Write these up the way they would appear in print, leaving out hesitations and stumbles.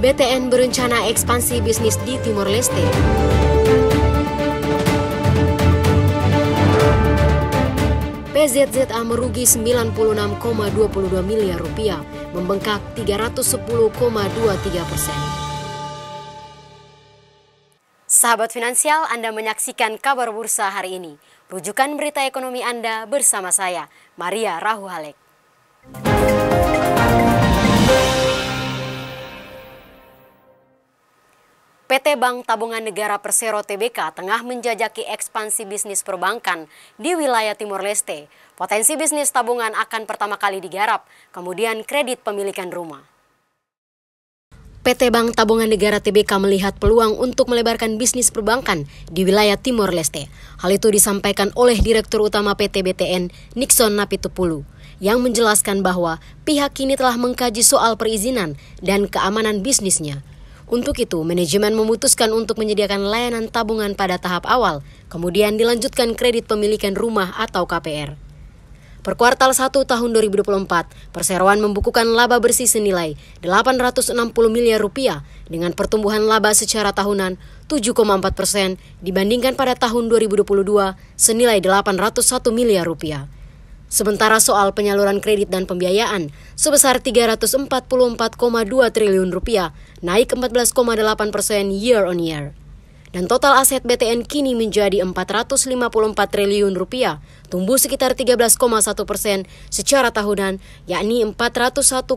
BTN berencana ekspansi bisnis di Timor Leste. PZZA merugi 96,22 miliar rupiah, membengkak 310,23%. Sahabat finansial, Anda menyaksikan kabar bursa hari ini. Rujukan berita ekonomi Anda bersama saya, Maria Rahuhalek. PT Bank Tabungan Negara Persero Tbk tengah menjajaki ekspansi bisnis perbankan di wilayah Timor Leste. Potensi bisnis tabungan akan pertama kali digarap, kemudian kredit pemilikan rumah. PT Bank Tabungan Negara Tbk melihat peluang untuk melebarkan bisnis perbankan di wilayah Timor Leste. Hal itu disampaikan oleh Direktur Utama PT BTN, Nixon Napitupulu, yang menjelaskan bahwa pihak kini telah mengkaji soal perizinan dan keamanan bisnisnya. Untuk itu, manajemen memutuskan untuk menyediakan layanan tabungan pada tahap awal, kemudian dilanjutkan kredit pemilikan rumah atau KPR. Per kuartal 1 tahun 2024, perseroan membukukan laba bersih senilai 860 miliar rupiah dengan pertumbuhan laba secara tahunan 7,4% dibandingkan pada tahun 2022 senilai 801 miliar rupiah. Sementara soal penyaluran kredit dan pembiayaan sebesar 344,2 triliun rupiah, naik 14,8% year on year. Dan total aset BTN kini menjadi 454 triliun rupiah, tumbuh sekitar 13,1% secara tahunan, yakni 401,5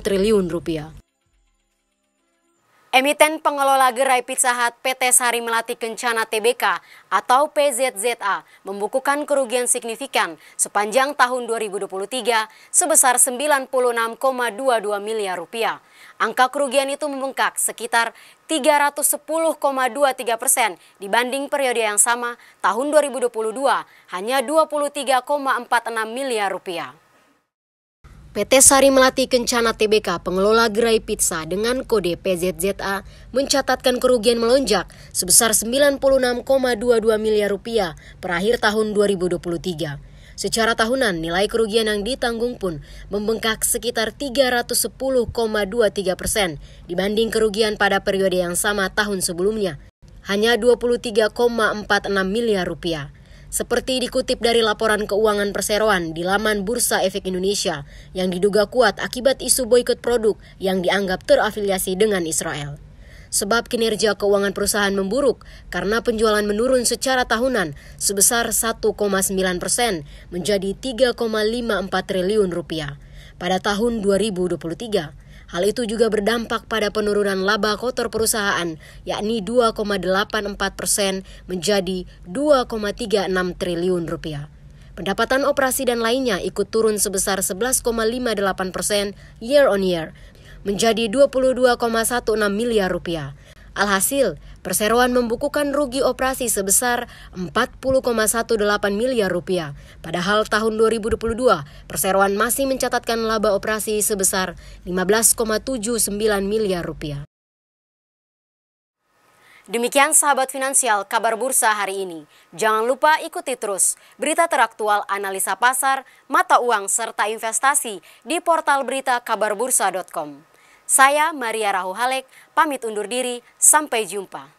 triliun rupiah. Emiten pengelola gerai Pizza Hut PT Sari Melati Kencana Tbk atau PZZA membukukan kerugian signifikan sepanjang tahun 2023 sebesar 96,22 miliar rupiah. Angka kerugian itu membengkak sekitar 310,23% dibanding periode yang sama tahun 2022, hanya 23,46 miliar rupiah. PT Sari Melati Kencana Tbk, pengelola gerai pizza dengan kode PZZA, mencatatkan kerugian melonjak sebesar 96,22 miliar rupiah per akhir tahun 2023. Secara tahunan, nilai kerugian yang ditanggung pun membengkak sekitar 310,23% dibanding kerugian pada periode yang sama tahun sebelumnya, hanya 23,46 miliar rupiah. Seperti dikutip dari laporan keuangan perseroan di laman Bursa Efek Indonesia yang diduga kuat akibat isu boikot produk yang dianggap terafiliasi dengan Israel. Sebab kinerja keuangan perusahaan memburuk karena penjualan menurun secara tahunan sebesar 1,9% menjadi 3,54 triliun rupiah pada tahun 2023. Hal itu juga berdampak pada penurunan laba kotor perusahaan, yakni 2,84% menjadi 2,36 triliun rupiah. Pendapatan operasi dan lainnya ikut turun sebesar 11,58% year on year, menjadi 22,16 miliar rupiah. Alhasil, perseroan membukukan rugi operasi sebesar 40,18 miliar rupiah. Padahal tahun 2022, perseroan masih mencatatkan laba operasi sebesar 15,79 miliar rupiah. Demikian sahabat finansial kabar bursa hari ini. Jangan lupa ikuti terus berita teraktual, analisa pasar, mata uang, serta investasi di portal berita kabarbursa.com. Saya Maria Rahuhalek, pamit undur diri, sampai jumpa.